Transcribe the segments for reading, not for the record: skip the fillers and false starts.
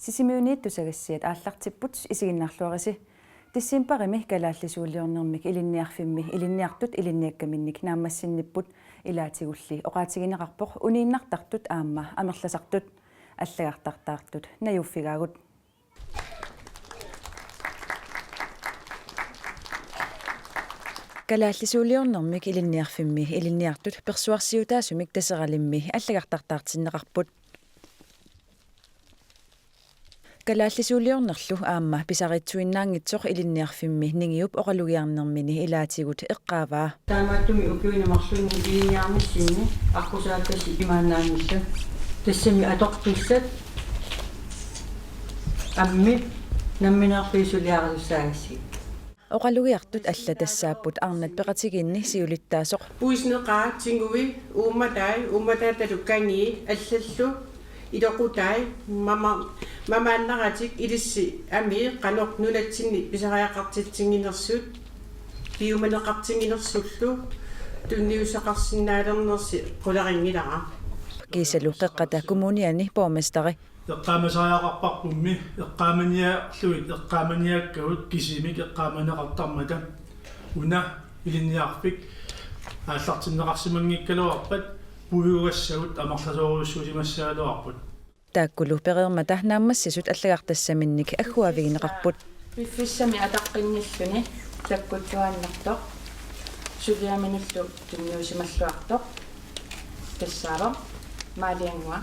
сисимиунииттусагассиат ааллартиппут исигиннарлуариси тиссимпарими калааллисуулиорнэрмик илинниарфимми илинниартут илинниаккаминник нааммассинниппут илаатигулли оqaатигинеқарпоқ унииннартартут аама амерласартут аллагартартаартут наюффигаагут калааллисуулиорнэрмик илинниарфимми илинниартут персуарсиутаасумик тасералимми аллагартартаартиннеқарпут калааллисуулиорнерлу аама писаритсуиннаангитсоқ илинниарфимми нингиуп оқалугиарнэрмини илаатигут эққааваа таамааттуми укуинамарлуни илиниармиссинни аққусааттаси имаанаангилла тассами атоқписсат амми намминаарфиисулиаралуссаагасси оқалугиартут алла тассааппут арнат пеқатигинни сиулиттаасоқ пуиснеқаатсингуи уумматааталу канги аллаллу идоқутай мамааннаратик илисси ами қанеқ нулатсинни писариақартитсингинерсут пиуманеқартингинерсуллу тунниусақарсинаалернерси қуларингилара кисалу қеққата коммуниани поместари эққамасариақарпарпумми эққаманиаарлуит эққаманиаккавут кисимик эққаманеқартармата уна илинниарфик ааллартиннеқарсимангиккалуарпат пуйугассагут амарласооруссуусимассаалуарпут тааккулу перермата нааммассисут аллагартассаминник аггуавигинеқарпут пиффиссами атаққинниллуни таккуттуааннартоқ сулиаминуллу тунниусималлуартоқ тассаава маалиангуа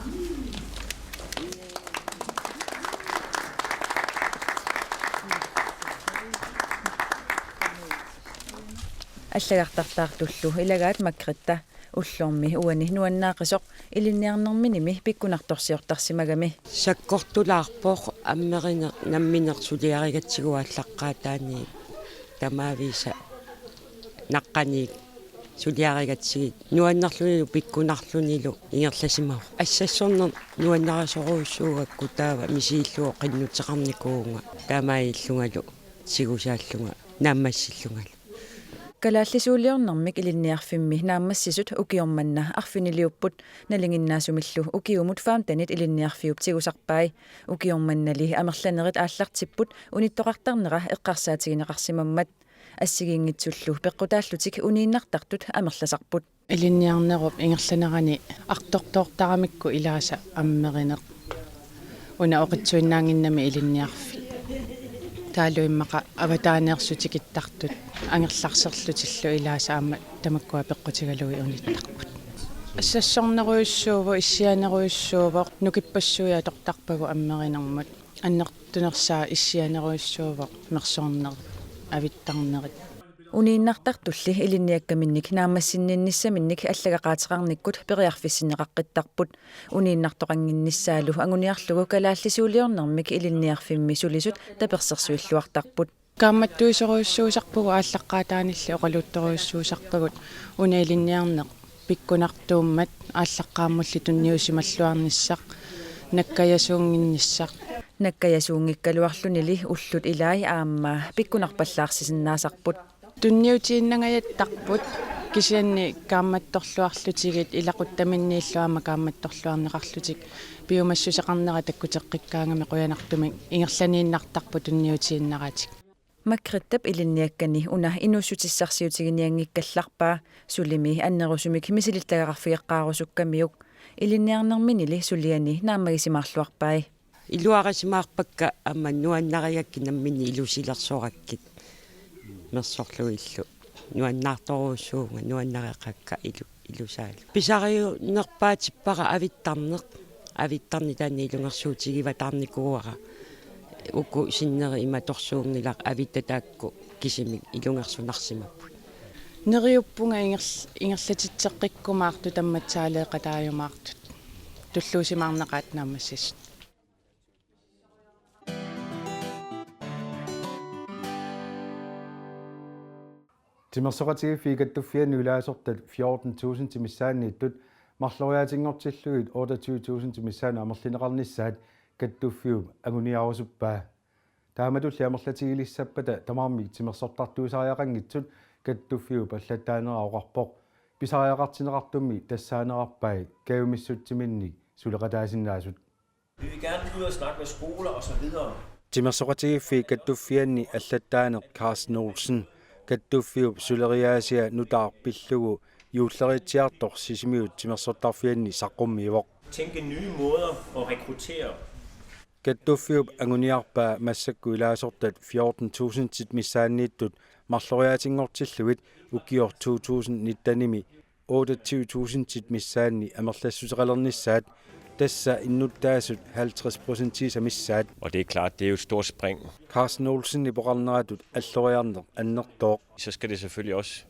аллагартартаартуллу илагаат маккритта уллорми уани нуаннаақисоқ илинниарнэрминими пиккунарторсиортарсимагами саккортулаарпоқ аммеринер намминерсулиаригатсигуаллаққаатаани тамаависа наққаник сулиаригатсигит нуаннарлунилу пиккунарлунилу ингерласимау ассассорнер нуаннарасоруussуугакку таава мисииллуо қиннутеқарникуунга таамаиллунгалу сигусааллунга нааммассиллунгалу калааллисуулиорнэрмик илинниарфимми нааммассисут укиорманна арфинилиуппут налингиннаасумиллу укиумут фаамтанит илинниарфиуп тигусарпай укиорманнали амерланерит ааллартиппут униттоқартарнера эққарсаатигинеқарсимаммат ассигингитсуллу пеққутааллутик унииннартартут амерласарпут илинниарнеруп ингерланерани артортоортарамикку илааса аммеринеқ уна оқитсуиннаангиннами илинниарфи таалуиммақа аватаанеерсутикиттартут ангерларсерлутиллу илаасаама тамаккуа пеққутигалуи униттарпут ассассорнеруйуссуува иссианеруйуссуува нукиппассуя тортарпагу аммеринермут аннертунерсаа иссианеруйуссуува мерсоорнер авиттарнерит унииннартартулли илинниаккаминник наамассиннинниссаминник аллагақаатеқарниккут периарфиссинеқаққиттарпут унииннартоқангинниссаалу агуниарлугу калааллисуулиорнэрмик илинниарфимми сулисут таперсерсуиллуартарпут кааматтуисоруйуссуусарпугу ааллаққаатаанилли оқалуутторуйуссуусарпагут уна илинниарнеқ пиккунартууммат ааллаққааммулли тунниусималлуарниссақ наккаясуунгинниссақ наккаясуунгиккалуарлунили уллут илаи аама пиккунарпаллаарсисиннаасарпут тунниутииннагаяттарпут кисианни кааматторлуарлутигит илақуттаминнииллуама кааматторлуарнеқарлутик пиумассусеқарнера таккутеққиккаангами қуянартумик ингерланииннартарпу тунниутииннаратик макриттап илинниаккани уна инуссутиссарсиутигиниангиккалларпаа сулими аннерусумик мисилиттагақарфигеққаарусуккамиук илинниарнэрминили сулиани наамагисимаарлуарпай илуарасимаарпакка амма нуаннариакки наммини илусилерсораккит мерсорлуиллу нуаннаарторуссуунга нуаннариақакка илусаалу писариунерпаатиппара авиттарни таанни илунгерсуутигива таарникууара уку синнери иматорсуунгилақ авиттатаакку кисимик илунгерсунарсимаппут нериуппунга ингерлатитсеққиккумаарту тамматсаалеэқатааюмаартут туллуусимаарнеқаат наамассис Timmersoqatigi fiikattufiannu ilaasortat 14.000 timissaanniittut marloriatingortillugit 28.000 timissaanu amerlineqarnissaat kattuffiup aguniarusuppaa taamatulli amerlatigilissappada tamarmik timersortartuusariaqanngitsut kattuffiup allattaaneraoqarpoq pisariaqartineqartummi tassaanerarpai kayumissuttiminnik suleqataasinnaasut Vi vil gerne ud og snakke med skoler og så videre. Timersoqatigiffii kattuffianni allattaaneq Carsten Olsen kattuffiup suleriaasia nutaarpillugu juulleritsiartor sisimiut timersortarfianni saqqummiivoq Tænke nye måder at rekruttere. kattuffiup anguniarpaa massakku ilaasortat 14.000 tit missaanniittut marloriaatingortilluit ukior 2019-nimi 28.000 tit missaanni amerlassuseqalernissaat tassa innuttaasut 50% missaat. Og det er klart, det er jo et stort spring. Carsten Olsen i boralneratut alloriarner annertoq. Så skal det selvfølgelig også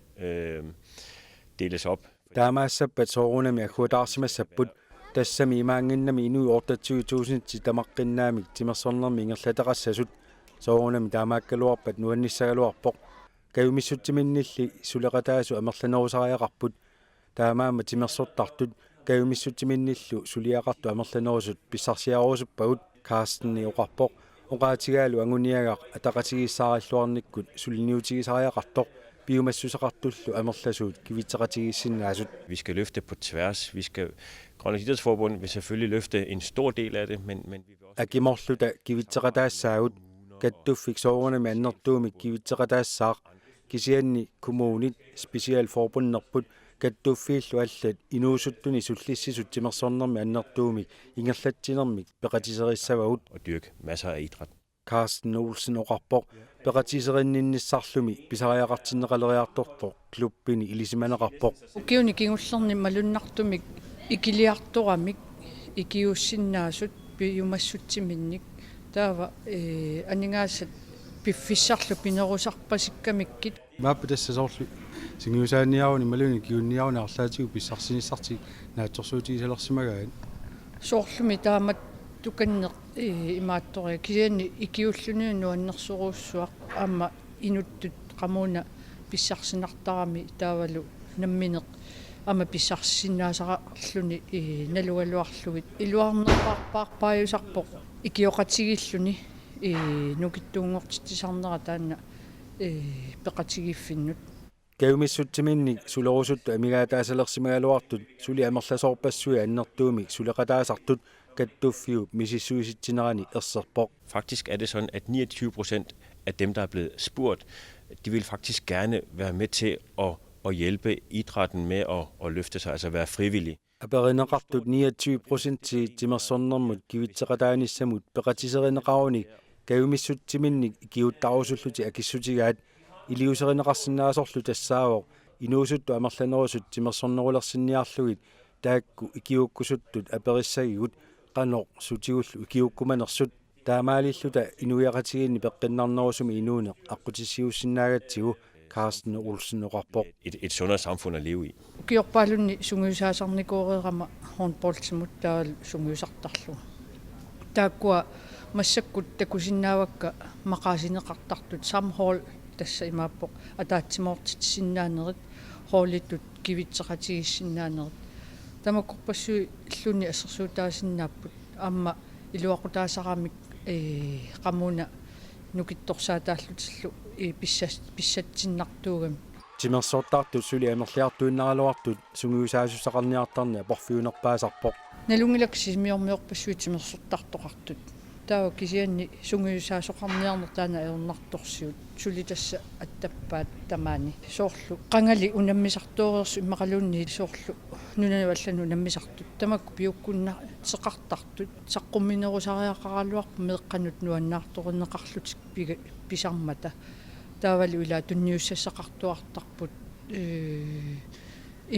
deles op. Taamaassappat soorunami akhuataarsimassaput tassami imaanginnami inu 28.000 titamaqqinnaamik timersornermi ingerlataqassasut soorunami taamaakkaluarpat nuannissagaluarpoq kayumissutiminnilli suleqataasu amerlanerusariaqarput taamaama timersortartut kayumissutiminnillu suliaqartu amerlanerusut pissarsiaruusuppagut Carsten oqarpoq oqaatigaalu anguniagaq ataqatigissaaralluarnikkut suliniutigisariaqartoq biomassusaqartullu amerlasuut kivitseqatigissinnaasut. Vi skal løfte på tværs. Grønlands Idrætsforbund vil selvfølgelig løfte en stor del af det, men vi vil også... Akimorluta kivitseqataassagut kattuffik soorunami annertuumik kivitseqataassaaq kisianni kommunit specialforbunnerput kattuffiillu allat inuusuttuni sullissisut timersornermi annertuumik ingerlatsinermik peqatiserissavagut Og dyrke masser af idræt. Carsten Olsen oqarpoq peqatiserinninnissarlumi pisariaqartinneqaleriartortoq klubbini ilisimaneqarpoq Ukiuni kingullerni malunnartumik ikiliartoramik ikiussinnaasut piumassuttiminnik taava aningaasat piffissarlu pinerusarpasikkamikit maappa tassasorlu singiusaanniauni maluni kiunniauni arlaatigu pissarsinissartik naatsorsuutigisalersimagaat soorlumi taamat tukanneq imaattoria kisianni ikiulluni nuannersuruussuaq aamma inuttut qamuuna pissarsinartarami taavalu nammineq ama pissarsinnaasaqarluni nalualuarlugit iluarnerparpaajusarpoq ikioqatigilluni nukittuungortitisarnera taanna peqatigiffinnut kayumissuttiminnik sulerusuttu amigaataasalersimagaluartut suli amerlasoorpassui annertuumik suleqataasartut kattuffiup misissuisittinerani erserpoq. Faktisk er det sådan, at 29% af dem, der er blevet spurgt, de vil faktisk gerne være med til at hjælpe idrætten med at løfte sig, altså være frivillige. Aperineqartut 29% timersornermut kivitseqataanissamut peqatiserineqarunik kayumissuttiminnik kiuttarusulluti akissutigaat iliuserineqarsinnaasorlu tassaavoq inuusuttu amerlanerusut timersornerulersinniarlugit taakku ikiukkusuttut aperissagigut qanoq sutigullu ikiukkumanersut taamaalilluta inuiaqatiginni peqqinnarnerusumi inuuneq aqqutissiussinnaagattigu Carsten Olsen oqarpoq Et sundere samfund at leve i. ukiorpaalunni sungiusaasarnikuureerama hornboltsimut taal sungiusartarlu taakkua massakkut takusinnaavakka maqaasineqartartut samhall tassa imaappoq ataatsimoortitissinnaannerit hoolittut kivitseqatigissinnaanerit tamakkorpassui illunni assersuutaasinnaapпут аама илуақутаасарамик qamuna nukittorsaataallutillu pissatsinнартуугами timersortartut suli amerliartuinnaraluartut sungiusaasusaqarniartarni porfiunerpaasarpoq nalungilaksimmiormiorpassui timersortartoqartut taava kisianni sungiusaasoqarniarner taana eernartorsiut suli tassa attappaat tamaani soorlu qangali unammisartuureersu immaqalunni soorlu nunanavallanu nammisartut tamakku piukkunna seqartartut saqqumminerusariaqaraluarpu meeqqanut nuannaartorinneqarlutik pisarmata taavalu ila tunniussassaqartuartarput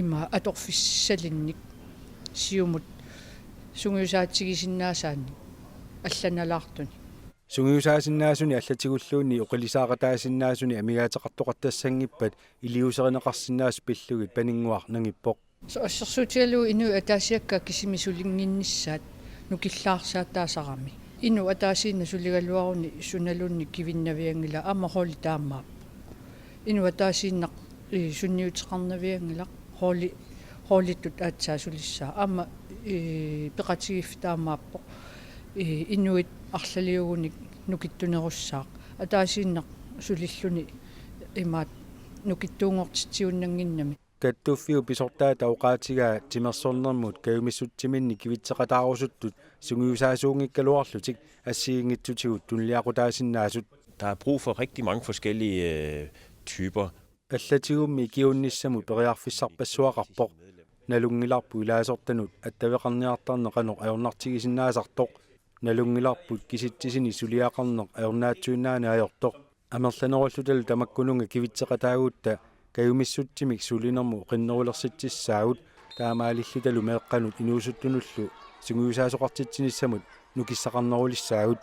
ima atorfissalinnik siumut sungiusaatigisinnaasaanik алланалаартуни sungiusaasinnaasuni allatigulluunni uqilisaaqataasinnaasunni amigaatеқартоқаттассангиппат илиусеринеқарсинаас пиллугит панингуар нангиппоқ ассерсуутигалуу ину атаасиакка кисимисулингиннссаат нукиллаарсаатаасарами ину атаасиинна сулигалуаруни суналунни кивиннавиангила амахоли тааммаа ину атаасииннақ сунниутеқарнавиангила хоолиттут аатсаасулиссаа ама пеқатигиф таамааппоқ инуит арлалиугуник нукиттунерусsaaq атаасииннақ сулиллуни имаат нукиттуунгортитсиуннангиннами Kattuffiu pisortaata uqaatigaa timersornermut kayumissuttiminni kivitseqataarusuttut sungiusaasuungikkaluarlutik assiingitsutigut tunliaqutaasinnaasut. Der er brug for rigtig mange forskellige typer. Allatigummi ikiunnissamut periarfissarpassuaqarpoq nalungilarpu ilaasortanut attaveqarniartarneqanoq ajornartigisinnaasartoq nalungilarput kisittisini suliaqarneq ajornaatsuinnaana ajortoq amerlanerullutal tamakkununga kivitseqataaguutta kayumissuttimik sulinermu qinnerulersitsissaagut taamaalillutalu meeqqanut inuusuttunullu sungiusaasoqartitsinnissamut nukissaqarnerulissaagut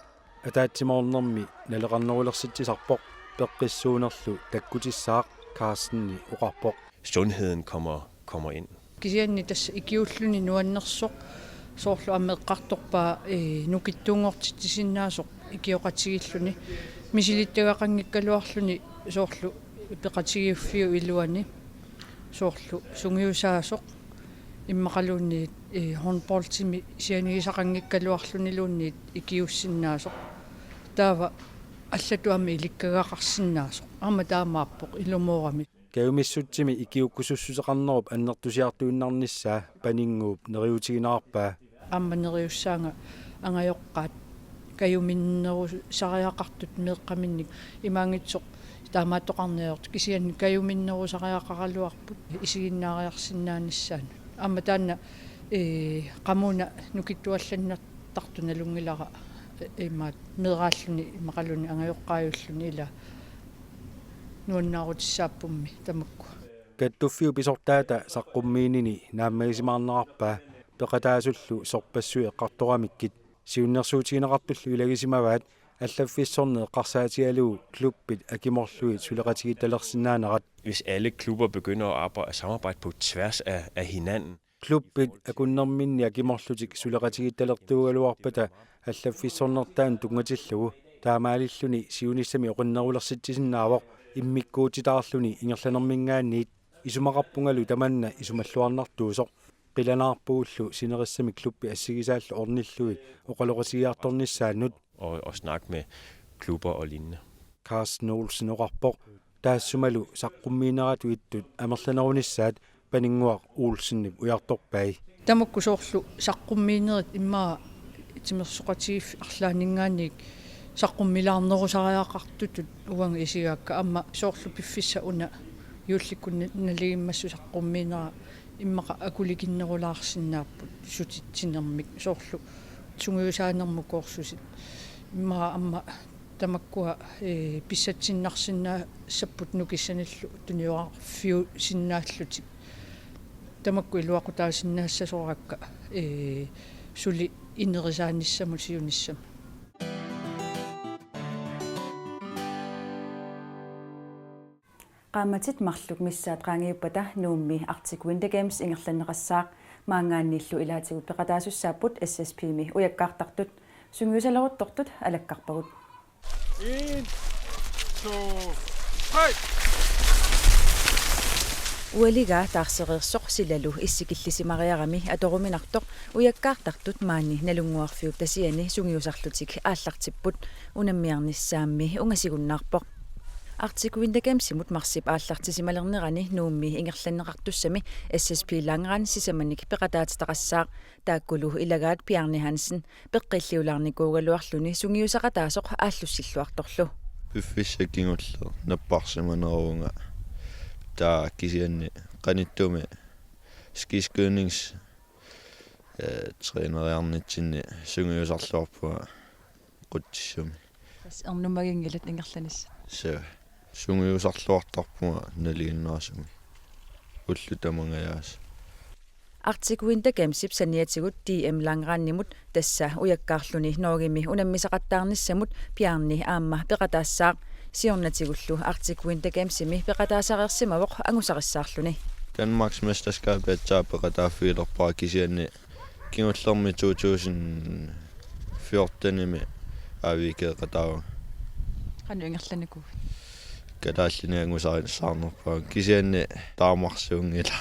ataatsimaornermi naleqarnerulersitsisarpoq peqqissuunerlu takkutissaaq Carstenni uqarpoq. Sundheden kommer ind. Kisianni tässä ikiulluni nuannersoq soorlu ammeqqartorpaa nukittuungortittisinnaasuq ikioqatigilluni misilittagaqanngikkaluarluni soorlu peqatigiuffiu iluani soorlu sungiusaasoq иммақалуунни хорнболтими сианиисақангиккалуарлунилуунни икиуссиннаасоқ таава аллатуами иликкагақарсиннаасоқ арма таамааппоқ илумоорами каюмиссутсими икиуккусуссусеқарнеруп аннертусиартуиннарниссаа панингууп нериутигинаарпаа арма нериуссаанга ангайоққаат каюминнеру сариақартут меэққаминник имаангитсоқ таамааттоқарнеорт кисианни каюминнеру сариақаралуарпут исигиннаариарсиннааниссаана amma taanna qamuna nukittuallannertartu nalungilara immaat meeraalluni maqaluni angajoqqaajulluni ila nuannaarutissaapummi tamakku kattuffiu pisortaata saqqummiinini naammaisimaarnerarpaa peqataasullu sorpassui eqqartoramikkit siunnersuutigineqartullu ilagisimavaat allaffiissorne eqqarsaatialugu klubbit akimorluit suleqatigitalersinnaanarat. Hvis alle klubber begynder at samarbejde på tværs af hinanden. Klubbit akunnerminni akimorlutik suleqatigitalertuugaluarpata allaffiissornertaan tungatillugu taamaalilluni siunissami oqinnerulersittisinnaavoq immikkuutitaarluni ingerlanermingaanniit isumaqarpungalu tamanna isumalluarnartuusoq qilanaarpuullu sinerissami klubbi assigisaallu ornilluit oqaloqasigiartornissaannut Og snakke med klubber og lignende. Carsten Olsen oqarpoq taassumalu saqqummiineratu ittut amerlanerunissaat paninguaq Olsennip ujartorpai tamakku soorlu saqqummiinerit immaa timersoqatigif arlaaningaannik saqqummilaarnerusariaqartutut uanga isigaakka amma soorlu piffissa una yuullikkunna naligimmassu saqqummiinera immaqa akulikinnerulaarsinnaapпут sutittinermik soorlu sungiusaanermukoorsusit имма амма тамаккуа писсатсиннарсиннаа саппут нукиссаниллу туниоарфиу синнааллутик тамакку илуақутаасиннаассасоракка сули инерисааниссаму сиуниссам qaamatit marluk missaat qaangiuppata nuummi Arctic Winter Games ingerlanneqassaaq maangaannillu ilaatigut peqataasussaaput SSP-mi ujakkaartartut sungiusaleruttortut alakkarpagut 1 2 3 ualiga taarsereersoq silalu issikillisimariarami atoruminartoq ujakkaartartut maanni nalunguarfiup tasiani sungiusarlutik aallartipput unammiarnissaammi ungasigunnаарpoq Arctic Winter Games simut marsip aallartisimalernerani nuummi ingerlanneqartussami SSP langeran sisamannik peqataatitaqassaaq taakkulu ilagaat Bjarne Hansen peqqilliularnikuugaluarluni sungiusaqataasoq aallussilluartorlu Piffissakingullu napparsimanerunga taa kisianni qanittumi skiskynings træneriarnitsinni sungiusarluarpua quttissumi ernumagingilat ingerlanis so sungiusarluartarpua naliginnaasumi ullutamangaajaas Arctic Winter Games saniatigut DM langrannimut tassa ujakkaarluni noogimi unammisaqattaarnissamut Bjarni aamma peqataassaaq siornatigullu Arctic Winter Gamesimi peqataasareersimavoq angusarissаарluni Danmarks mesterskabet peqataafiilerpaa kisianni kingullermi 2014-imi aavikeeqataawa qanu ingerlaniku kadaallini angusarissаарnerpaa kisianni taamarsuungila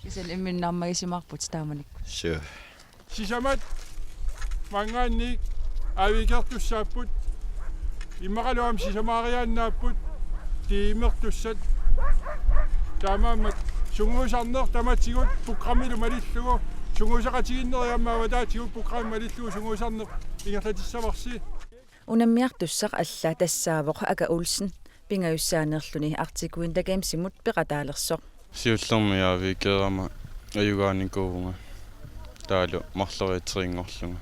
kisen imminnaarmagisimaarput taamanikku so sisamat mangaannik aavikertussaapput immaqaluam sisamaariaannaapput tiimertussat taamaammat Sungusarner tamatigut programmilu malillugu sungusaqatiginneriammaava taatigut programmi malillugu sungusarner ingerlatissavarsi. Unammiartussaq alla tassaavoq aka Olsen pingayussaanerluni Arctic Winter Games-imut peqataalersoq. Siullermiaavi keerama ayugaanikuvunga taalu marleriitriingorlunga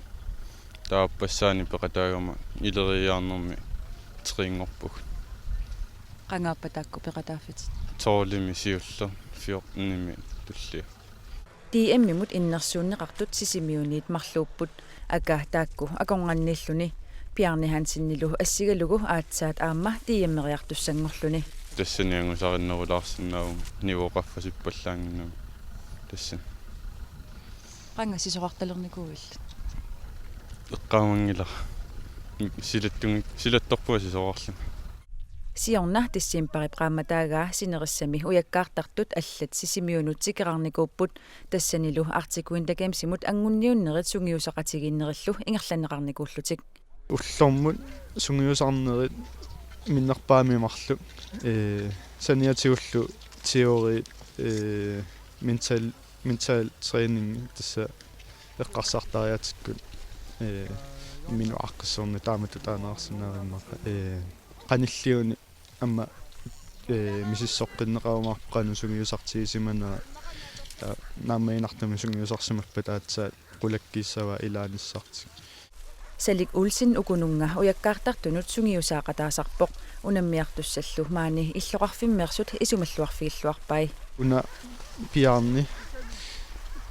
taapassaani peqataagama ileriaarnermi triingorpug Qangaappatakku peqataaffit. toolimi siuller 14 tullia. DM-imut innersuunneqartut sisimiuniit marluupput aka taakku akonqannilluni Bjarne Hansen-nilu assigalugu aatsaat aamma DM-eriartussangorluni. Tassaniangusarinerulaarsinnaagu nivoqaffasippallaanginnam tassan Qangassisoqartalernikuvilla. eqqaamangila silattorpua sisoqarlun Siorna tissimpari qaamataagaa sinerissami ujakkaartartut allat sisimiunut sikerarnikuupput tassanilu Arctic Winter Games-imut angunniunnerit sungiusaqatiginnerillu ingerlaneqarnikuullutik. Ullormut sungiusarnerit minnerpaamimarlu saniatigullu teori mental training tassa eqqarsartariatikkut minu aqqissorni taamatutaanаарsinnarimma qanilliuni amma misissoqqinneqarumaarpaqanu sungiusartigisimana naammainartami sungiusarsimappat aatsaat qulakkiissava ilaanissarti. Salik Olsen ukununga ujakkaartartunut sungiusaaqataasarpoq unammiartussallu maani illoqarfimmersut isumalluarfigilluarpai. Una Bjarne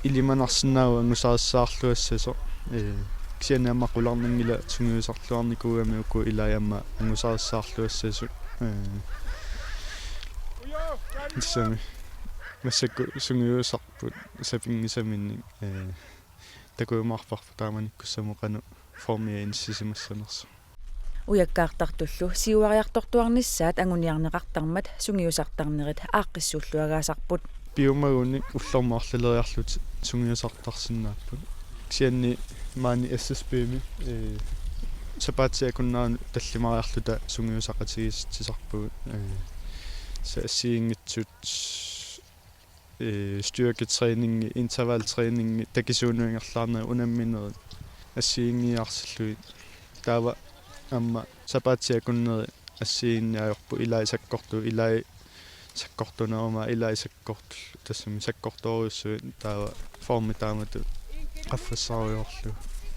ilimanarsinnaagu angusaarissaarluassaso kisiannaamma qularningila sungiusarluarnikuugami uku ilaayamma angusaarissaarluassasu Sami massakku sungiusarput sapingisaminni takuumaarparpu taamanikkussamoqanu formia insisimassanersu. Ujakkaartartullu siuariartortuarnissaat anguniarneqartarmat sungiusartarnerit aaqqissuulluagaasarput. Biomaguni ullormaarlileriarlut sungiusartarsinnaapпут. Kisianni maani SSB-mi sapaatiakunnaanu tallimariarluta sungiusaqatigistisarpugut saasiingitsut styrketræning, intervaltræning, takisuunuingerlaarneri unammineri assiingiarsilluit taava amma sapaatiakunneri assiinniajorpu ilaisakkortu ilai sakkortuneruma ilaisakkortu tassami sakkortoriussuit taava formitaamatu qaffassariorlu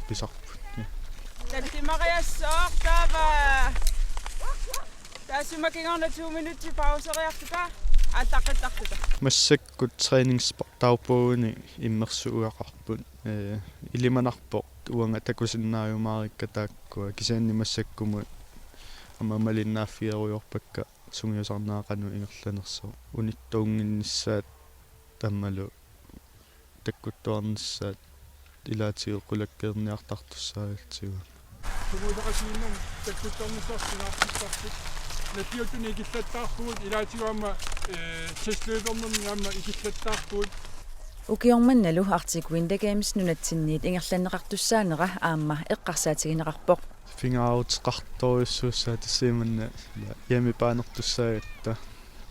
pisarput. Tallimariassoor taava taassumakingarna 2 minuutti pauseriartuta атаққиттартута массаккут тренingsport таупууни иммерсууақарпут илиманарпоқ уанга такусиннааюмаарикка тааккуа кисаанни массаккумут амамалиннааффиеруйорпакка сунгиусарнаақану ингерланерсоо униттуунгиннссаат таммалу таккуттуарниссаат илаатиу қулаккерниартартуссаагалтигу сумудақасииннум таккуттуарниссаарсинаартиттартут натиутуни икиллаттаарпугут илаатигуамма теслөөдернэрниамма икиллаттаарпугут Ukiormannalu Arctic Winter Games nunatsinniit ingerlanneqartussaanera aamma eqqarsaatigineqarpoq fingaarutеқарторюссууссаа тассииманна ямипааnertussaagatta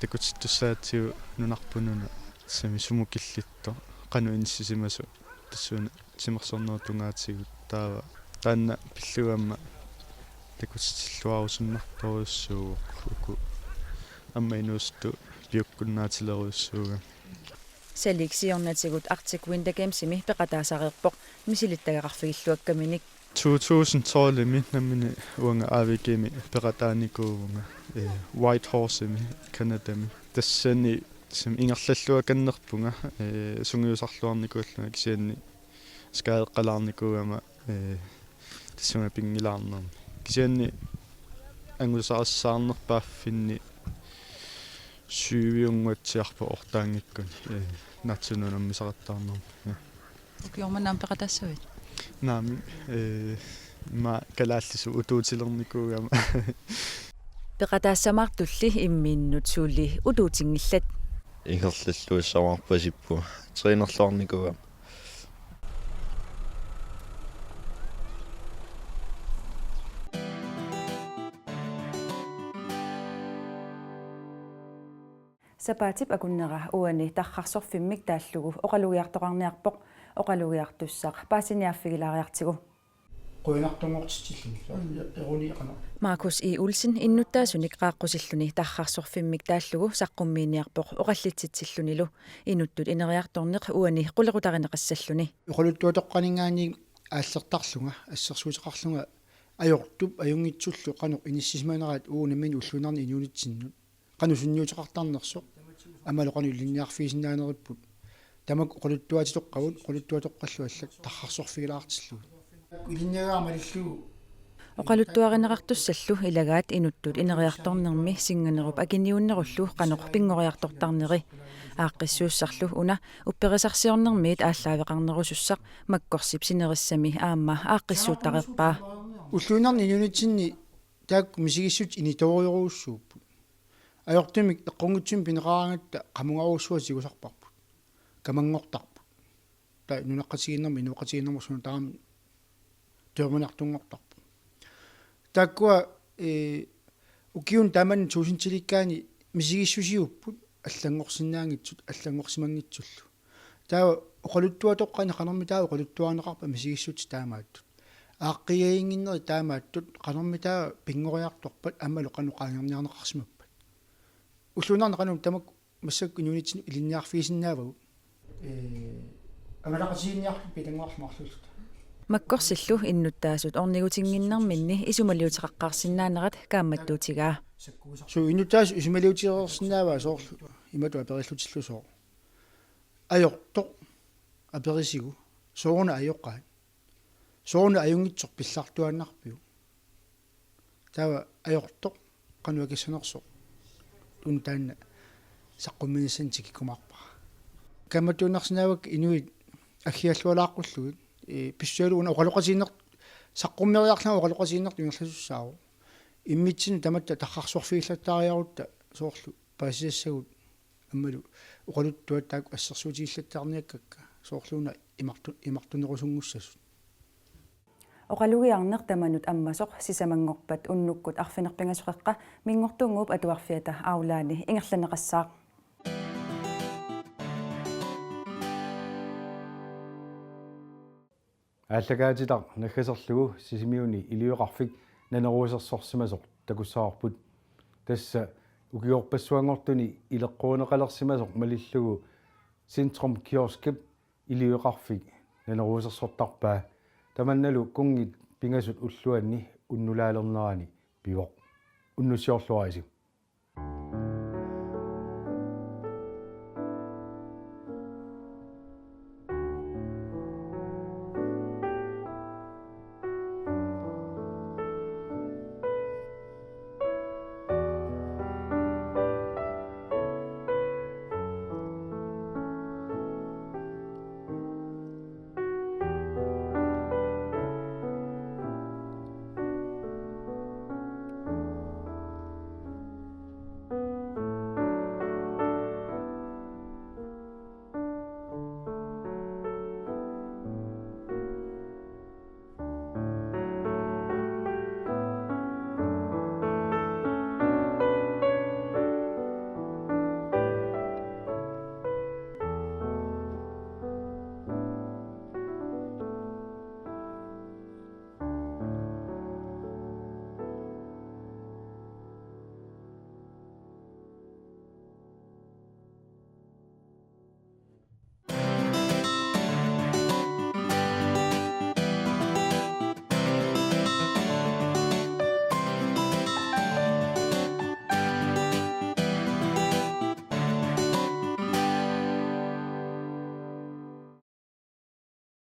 такутиттуссаатиу нунарпунуна сами сумукиллитто қану инсисимасу тассуна симерсорнерутунгаатигут таава таанна пиллуамма такутиллуарусуннарторюссуу уку аммайнуусту пиуккуннаатилеруйуссууга Saliksiornatigut Arctic Winter Games-imi peqataasaqerpoq misilittagaqarfigilluakkamini 2012-mi nammini uanga AVG-mi peqataanikuuvunga White Horse-mi Canada-mi tassani sim ingerlalluakannerpunga sungiusarluarnikuulluna kisianni skaaeqqalaarnikuugama tassuma pingilaarnermi kisianni angusaarissaarnerpaaffinni syyviunguatsiarpa ortaangikkun natsununammisaqattaarnermi Ukiormannaam peqataassuit naami ma kalaallisu utuutilernikugama peqataassamartulli immiinnut suuli utuutingillat ingerlalluissamarpasippu trainerluarnikugama сапаатип акуннера уани тархарсорфиммик тааллугу оқалугиартоқарниарпоқ оқалугиартуссақ паасиниаффигилаариартигу Markus E. Olsen innuttaasunik qaaqqusilluni tarxarsorfimмик тааллугу саққуммииниарпоқ оқаллитситсиллунилу инуттут инериарторнеқ уани қулеқутаринеқассаллуни уқалуттуатоққанингаани ааллертарлунга ассерсуутеқарлунга ajortup ajungitsullu qanuq inissimaaneraat uunamini ulluunarni inuunitsinnu qanu sunniutеқартарнерсоқ амалу qaну илинниарфиисиннаанериpput тамак quluttuatitoqqavut quluttuatoqqallu аллак тархарсорфигилаартиллу илинниагаамалиллу оқалуттуаринеқартуссаллу илагаат инуттут инериарторнерми синганеруп акиниуннеруллу қаноқ пингориарторторнери ааққиссууссарлу уна упперисарсиорнермиит ааллаавеқарнерусуссақ маккорсип синериссами аама ааққиссуутареқпаа уллуунарни инунитсинни таак мисигиссут иниториоруussууппут ajortumik эққунгутсим пинеқарангатта қамунгаруussуа сигусарпарпут камангортарпут та нунаққатигиннерми инуақатигиннермусуна таам тёрмунартунгортарпут тааккуа укиун таман туусинтиликкаани мисигиссусиуппут аллангорсинаангитсут аллангорсимангитсуллу таа оқалуттуатоққани қанерми таа оқалуттуарнеқарпа мисигиссут таамааттут ааққиаингиннери таамааттут қанерми таа пингориарторпат аммалу қануқаангерниарнеқарсимаппат уллунаарне қанум тамак массак инунитсин илинниарфиисиннаавагу амалақасиинниарпи пилангуарлмарлуллут маккорсиллу иннуттаасут орнигутингиннэрминни исумалиутеқаққарсинаанерат каамматтуутигаа су иннуттаас исумалиутиерерсинааваа соорлу имату апериллутиллу соо ajortoq aperisigu sooruna ajoqqaat sooruna ajungitsoq pillartuannarpiu taava ajortoq qanuakissanersoq tun taanna saqqumminissantik ikumarpa kamatuunarsinavak inuit aggiallualaaqqullugit pissualuuna oqaloqasiinner saqqummiariarlama oqaloqasiinner tungerlasussaau immitsin tamatta tarxarsorfiillattaariarutta soorlu paasiassagut аммалу оқалуттуаттаак ассерсуутииллаттаарниаккакка соорлууна имартунерусунгуссасут оқалугиарнер таманут аммасоқ сисамангорпат уннуккут арфинерпингасоқеққа мингортунгууп атуарфиата аулаани ингерланеқассаақ ааллагаатилар наггасерлугу сисимиуни илиоқарфик нанеруусерсорсимасоқ такуссаарпут тасса укиорпассуангортуни илеққуунеқалерсимасоқ малиллугу синтром киоскип илиоқарфик нанеруусерсортарпаа таманналу кунгит пингасут уллуанни уннулаалернерани пивоқ уннуссиорлуарисик